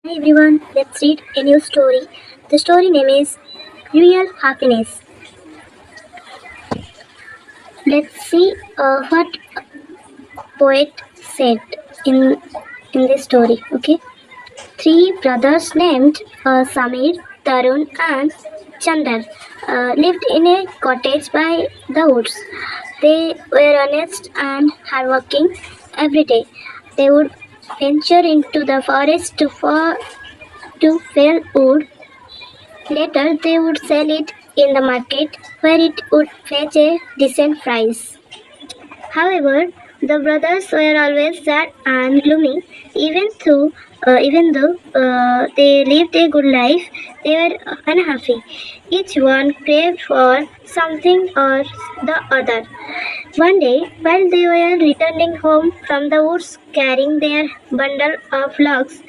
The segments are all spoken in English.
Hi everyone, let's read a new story. The story name is Real Happiness. Let's see what poet said in in this story. Okay, three brothers named Samir, Tarun, and Chandar lived in a cottage by the woods. They were honest and hardworking. Every day, they would venture into the forest to fell wood. Later, they would sell it in the market where it would fetch a decent price. However, the brothers were always sad and gloomy. Even though they lived a good life, they were unhappy. Each one craved for something or the other. One day, while they were returning home from the woods carrying their bundle of logs,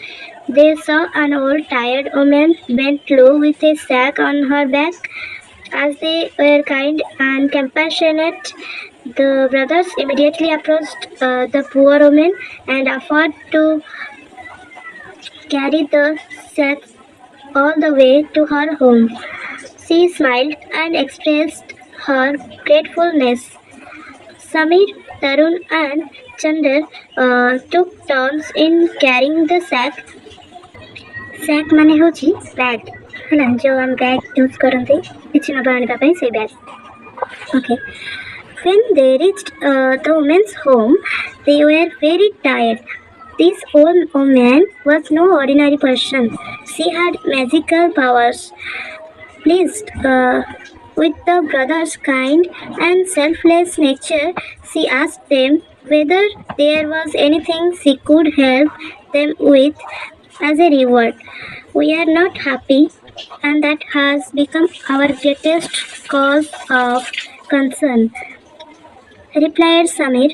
they saw an old tired woman bent low with a sack on her back. As they were kind and compassionate, the brothers immediately approached the poor woman and offered to carry the sack all the way to her home. She smiled and expressed her gratefulness. Samir, Tarun, and Chandar took turns in carrying the sack. Sack ମାନେ ହେଉଛି bag ହେଲା ଯେଉଁ ଆମେ bag use କରନ୍ତି କିଛି ନେବା ଆଣିବା ପାଇଁ ସେଇ bag. Okay. When they reached the woman's home, they were very tired. This old woman was no ordinary person. She had magical powers. Pleased with the brothers' kind and selfless nature, she asked them whether there was anything she could help them with as a reward. We are not happy, and that has become our greatest cause of concern, replied Samir.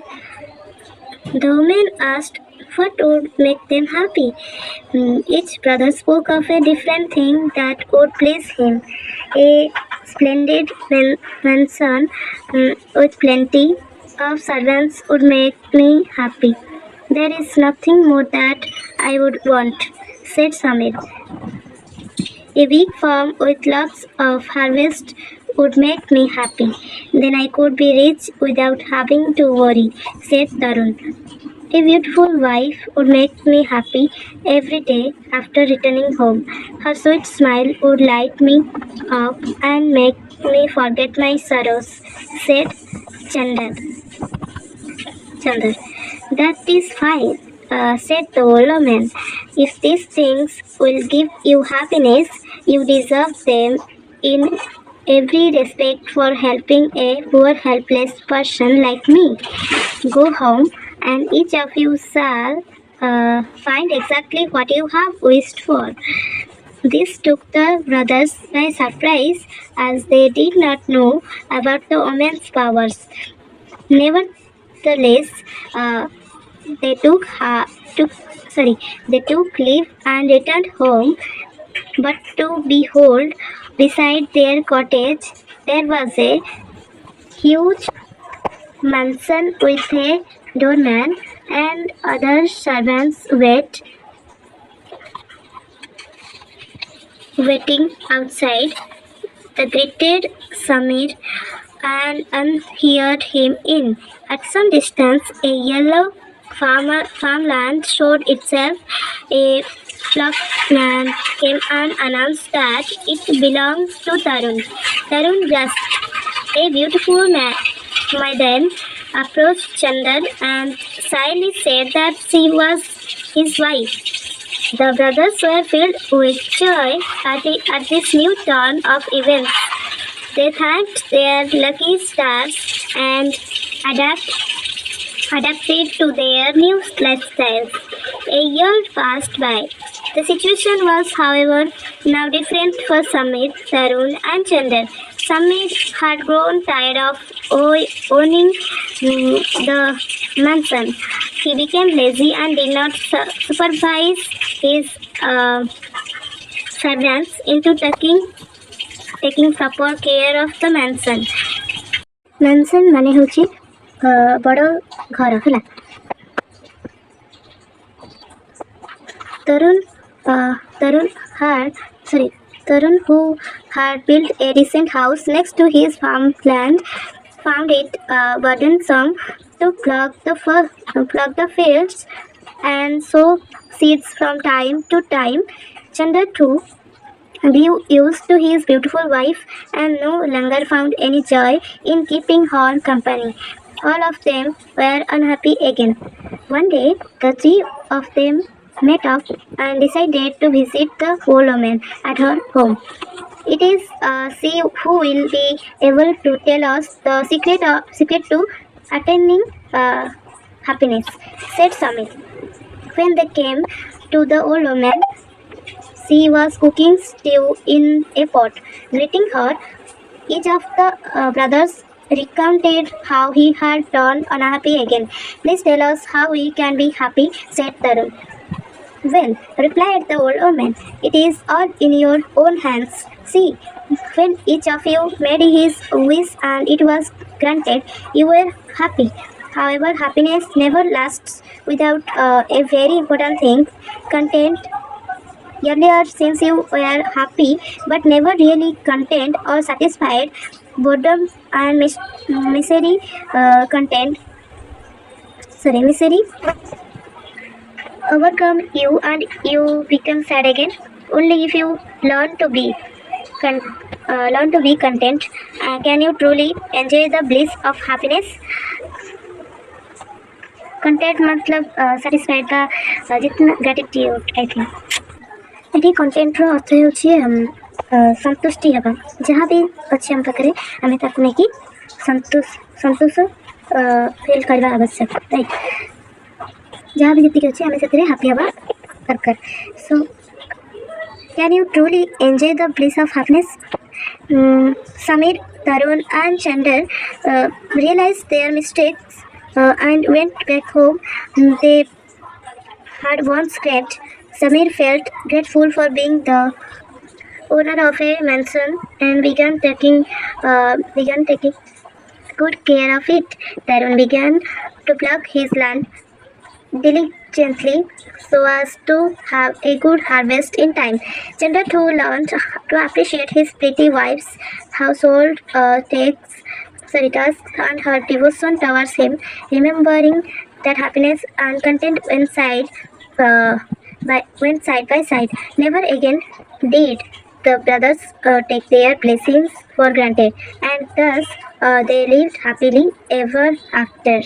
The woman asked what would make them happy. Each brother spoke of a different thing that would please him. A splendid mansion with plenty of servants would make me happy. There is nothing more that I would want, said Samir. A big farm with lots of harvest would make me happy. Then I could be rich without having to worry, said Tarun. A beautiful wife would make me happy every day after returning home. Her sweet smile would light me up and make me forget my sorrows, said Chandar. Chandar. That is fine, said the old woman. If these things will give you happiness, you deserve them in every respect for helping a poor helpless person like me. Go home and each of you shall find exactly what you have wished for. This took the brothers by surprise as they did not know about the woman's powers. Nevertheless, they took leave and returned home. But to behold, beside their cottage there was a huge mansion with a doorman and other servants waiting outside. They greeted Samir and ushered him in. At some distance, a yellow farmland showed itself. A flockman came and announced that it belongs to Tarun. Tarun grasped. A beautiful maiden approached Chandar and shyly said that she was his wife. The brothers were filled with joy at this new turn of events. They thanked their lucky stars and adapted to their new lifestyles. A year passed by. The situation was, however, now different for Samir, Tarun, and Chandar. Samir had grown tired of owning the mansion. He became lazy and did not supervise his servants into taking proper care of the mansion. Mansion ମାନେ ହେଉଛି ବଡ଼ ଘର ହେଲା. ତରୁଣ Tarun had, sorry, Tarun, who had built a decent house next to his farmland, found it burdensome to plug the fields and sow seeds from time to time. Chandra too grew used to his beautiful wife and no longer found any joy in keeping her company. All of them were unhappy again. One day, the three of them met up and decided to visit the old woman at her home. It is she who will be able to tell us the secret to attaining happiness, said Samir. When they came to the old woman, she was cooking stew in a pot. Greeting her, each of the brothers recounted how he had turned unhappy again. Please tell us how we can be happy, said Tarun. Well, replied the old woman, it is all in your own hands. See, when each of you made his wish and it was granted, you were happy. However, happiness never lasts without a very important thing, content. Earlier, since you were happy but never really content or satisfied, boredom and misery overcome you and you become sad again. Only if you con- learn to be content, can you truly enjoy the bliss of happiness. Content मतलब satisfied का जितना gratitude I think. ଏଠି କଣ୍ଟେଣ୍ଟର ଅର୍ଥ ହେଉଛି ସନ୍ତୁଷ୍ଟି ହେବା ଯାହା ବି ଅଛି ଆମ ପାଖରେ ଆମେ ତାକୁ ନେଇକି ସନ୍ତୋଷ ଫିଲ୍ କରିବା ଆବଶ୍ୟକ ରାଇଟ୍ ଯାହା ବି ଯେତିକି ଅଛି ଆମେ ସେଥିରେ ହାପି ହେବା ଦରକାର show can you truly enjoy the bliss of happiness? Samir, Tarun and Chandar realized their mistakes and went back home. They had once scrapped. Samir felt grateful for being the owner of a mansion and began taking good care of it. Tarun began to plug his land diligently so as to have a good harvest in time. Chandra too learned to appreciate his pretty wife's household tasks and her devotion towards him, remembering that happiness and content went side by side. Never again did the brothers take their blessings for granted, and thus they lived happily ever after.